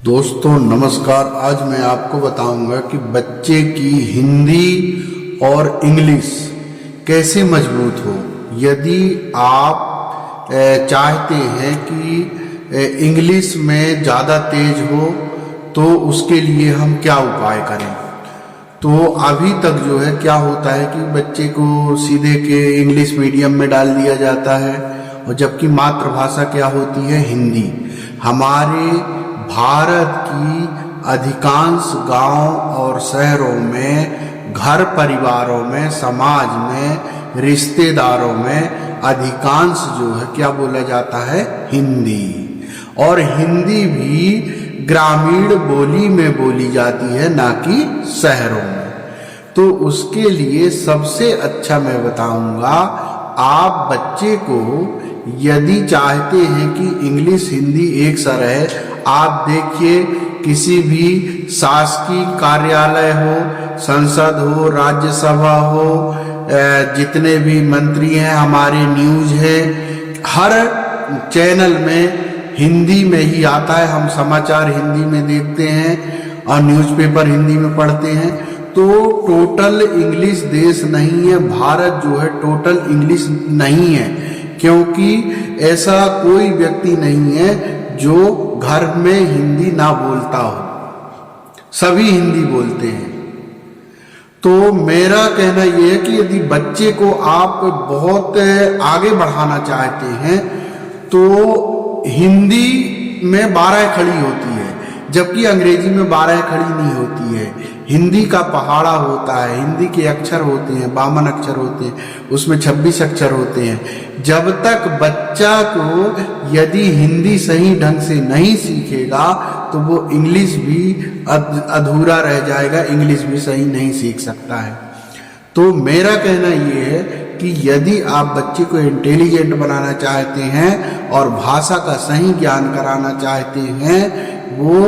दोस्तों नमस्कार। आज मैं आपको बताऊंगा कि बच्चे की हिंदी और इंग्लिश कैसे मजबूत हो। यदि आप चाहते हैं कि इंग्लिश में ज़्यादा तेज हो तो उसके लिए हम क्या उपाय करें। तो अभी तक जो है क्या होता है कि बच्चे को सीधे के इंग्लिश मीडियम में डाल दिया जाता है, और जबकि मातृभाषा क्या होती है, हिंदी। हमारे भारत की अधिकांश गांव और शहरों में, घर परिवारों में, समाज में, रिश्तेदारों में अधिकांश जो है क्या बोला जाता है, हिंदी। और हिंदी भी ग्रामीण बोली में बोली जाती है, ना कि शहरों में। तो उसके लिए सबसे अच्छा मैं बताऊंगा, आप बच्चे को यदि चाहते हैं कि इंग्लिश हिंदी एक सा रहे, आप देखिए किसी भी शासकीय कार्यालय हो, संसद हो, राज्यसभा हो, जितने भी मंत्री हैं, हमारे न्यूज है, हर चैनल में हिंदी में ही आता है। हम समाचार हिंदी में देखते हैं और न्यूज़पेपर हिंदी में पढ़ते हैं। तो टोटल इंग्लिश देश नहीं है भारत, जो है टोटल इंग्लिश नहीं है, क्योंकि ऐसा कोई व्यक्ति नहीं है जो घर में हिंदी ना बोलता हो, सभी हिंदी बोलते हैं। तो मेरा कहना यह है कि यदि बच्चे को आप बहुत आगे बढ़ाना चाहते हैं तो हिंदी में 12 खड़ी होती है, जबकि अंग्रेजी में 12 खड़ी नहीं होती है। हिंदी का पहाड़ा होता है, हिंदी के अक्षर होते हैं, 52 अक्षर होते हैं, उसमें 26 अक्षर होते हैं। जब तक बच्चा को यदि हिंदी सही ढंग से नहीं सीखेगा तो वो इंग्लिश भी अधूरा रह जाएगा, इंग्लिश भी सही नहीं सीख सकता है। तो मेरा कहना ये है कि यदि आप बच्चे को इंटेलिजेंट बनाना चाहते हैं और भाषा का सही ज्ञान कराना चाहते हैं, वो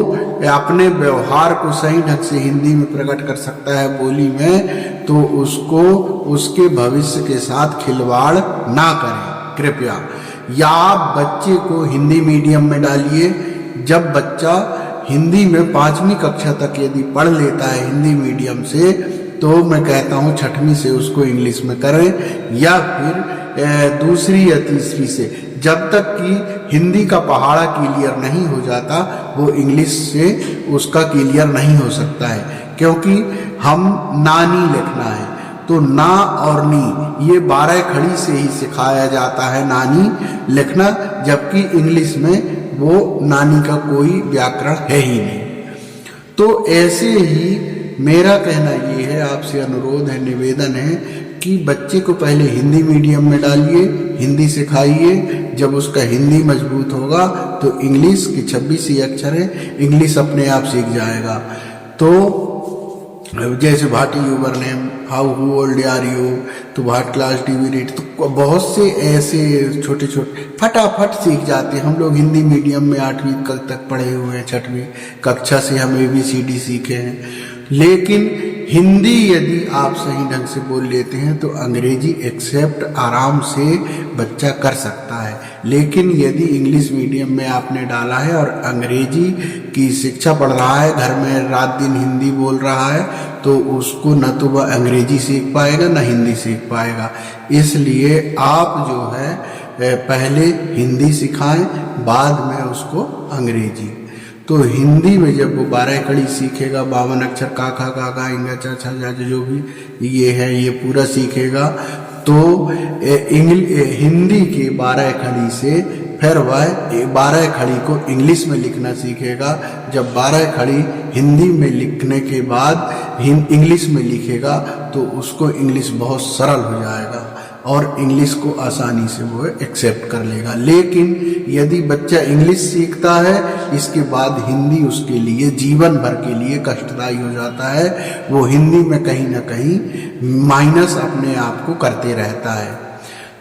अपने व्यवहार को सही ढंग से हिंदी में प्रकट कर सकता है बोली में, तो उसको उसके भविष्य के साथ खिलवाड़ ना करें कृपया। या आप बच्चे को हिंदी मीडियम में डालिए। जब बच्चा हिंदी में 5वीं कक्षा तक यदि पढ़ लेता है हिंदी मीडियम से, तो मैं कहता हूँ 6वीं से उसको इंग्लिश में करें, या फिर दूसरी या तीसरी से। जब तक कि हिंदी का पहाड़ा क्लियर नहीं हो जाता, वो इंग्लिश से उसका क्लियर नहीं हो सकता है। क्योंकि हम नानी लिखना है, तो ना और नी ये 12 खड़ी से ही सिखाया जाता है नानी लिखना, जबकि इंग्लिश में वो नानी का कोई व्याकरण है ही नहीं। तो ऐसे ही मेरा कहना ये है, आपसे अनुरोध है, निवेदन है कि बच्चे को पहले हिंदी मीडियम में डालिए, हिंदी सिखाइए। जब उसका हिंदी मजबूत होगा तो इंग्लिश की 26 ही अक्षर है, इंग्लिश अपने आप सीख जाएगा। तो जैसे what's your name, how who old are you, तो what class do you read, तो बहुत से ऐसे छोटे छोटे फटाफट सीख जाते हैं। हम लोग हिंदी मीडियम में 8वीं तक पढ़े हुए हैं, 6वीं कक्षा से हम ABCD सीखे हैं। लेकिन हिंदी यदि आप सही ढंग से बोल लेते हैं तो अंग्रेजी एक्सेप्ट आराम से बच्चा कर सकता है। लेकिन यदि इंग्लिश मीडियम में आपने डाला है और अंग्रेजी की शिक्षा पढ़ रहा है, घर में रात दिन हिंदी बोल रहा है, तो उसको न तो वह अंग्रेजी सीख पाएगा न हिंदी सीख पाएगा। इसलिए आप जो है पहले हिंदी सिखाएं, बाद में उसको अंग्रेजी। तो हिंदी में जब वो 12 खड़ी सीखेगा, 52 अक्षर का खा का गा इंगा चा छा जा जो भी ये है, ये पूरा सीखेगा, तो हिंदी के 12 खड़ी से फिर वह 12 खड़ी को इंग्लिश में लिखना सीखेगा। जब 12 खड़ी हिंदी में लिखने के बाद इंग्लिश में लिखेगा तो उसको इंग्लिश बहुत सरल हो जाएगा और इंग्लिश को आसानी से वो एक्सेप्ट कर लेगा। लेकिन यदि बच्चा इंग्लिश सीखता है, इसके बाद हिंदी उसके लिए जीवन भर के लिए कष्टदायी हो जाता है। वो हिंदी में कहीं ना कहीं माइनस अपने आप को करते रहता है।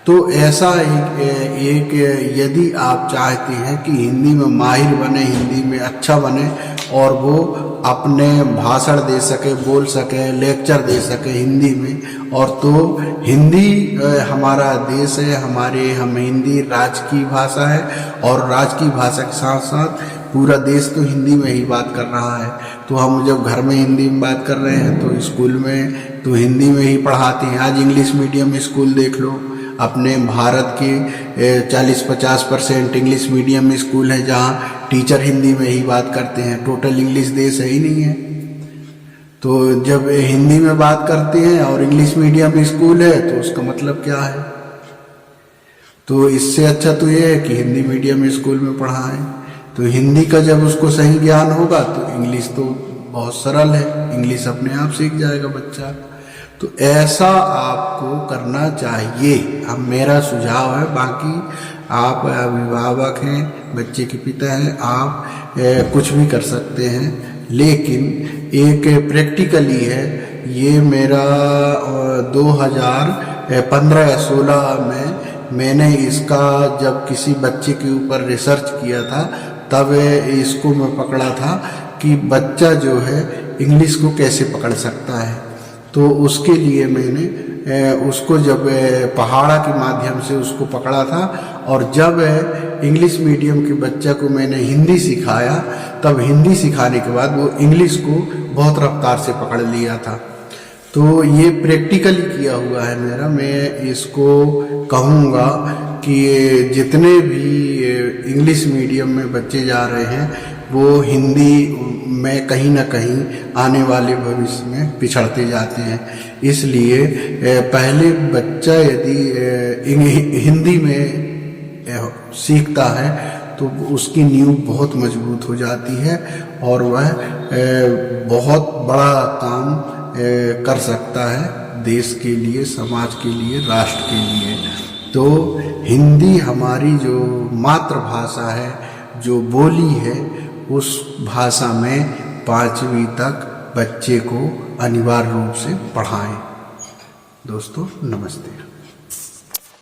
तो ऐसा एक यदि आप चाहते हैं कि हिंदी में माहिर बने, हिंदी में अच्छा बने और वो अपने भाषण दे सके, बोल सके, लेक्चर दे सके हिंदी में। और तो हिंदी हमारा देश है, हम हिंदी राज्य की भाषा है, और राज्य की भाषा के साथ साथ पूरा देश तो हिंदी में ही बात कर रहा है। तो हम जब घर में हिंदी में बात कर रहे हैं तो स्कूल में तो हिंदी में ही पढ़ाते हैं। आज इंग्लिश मीडियम स्कूल देख लो, अपने भारत के 40-50% इंग्लिश मीडियम स्कूल है जहाँ टीचर हिंदी में ही बात करते हैं। टोटल इंग्लिश देश है ही नहीं है। तो जब हिंदी में बात करते हैं और इंग्लिश मीडियम स्कूल है तो उसका मतलब क्या है? तो इससे अच्छा तो ये है कि हिंदी मीडियम स्कूल में पढ़ाएं। तो हिंदी का जब उसको सही ज्ञान होगा तो इंग्लिश तो बहुत सरल है, इंग्लिश अपने आप सीख जाएगा बच्चा। तो ऐसा आपको करना चाहिए, अब मेरा सुझाव है। बाकी आप अभिभावक हैं, बच्चे के पिता हैं, आप कुछ भी कर सकते हैं, लेकिन एक प्रैक्टिकली है। ये मेरा 2015 या 16 में मैंने इसका जब किसी बच्चे के ऊपर रिसर्च किया था तब इसको मैं पकड़ा था कि बच्चा जो है इंग्लिश को कैसे पकड़ सकता है। तो उसके लिए मैंने उसको जब पहाड़ा के माध्यम से उसको पकड़ा था, और जब इंग्लिश मीडियम के बच्चा को मैंने हिंदी सिखाया तब हिंदी सिखाने के बाद वो इंग्लिश को बहुत रफ्तार से पकड़ लिया था। तो ये प्रैक्टिकली किया हुआ है मेरा। मैं इसको कहूँगा कि जितने भी इंग्लिश मीडियम में बच्चे जा रहे हैं वो हिंदी में कहीं ना कहीं आने वाले भविष्य में पिछड़ते जाते हैं। इसलिए पहले बच्चा यदि हिंदी में सीखता है तो उसकी नींव बहुत मजबूत हो जाती है और वह बहुत बड़ा काम कर सकता है देश के लिए, समाज के लिए, राष्ट्र के लिए। तो हिंदी हमारी जो मातृभाषा है, जो बोली है, उस भाषा में 5वीं तक बच्चे को अनिवार्य रूप से पढ़ाएं। दोस्तों नमस्ते।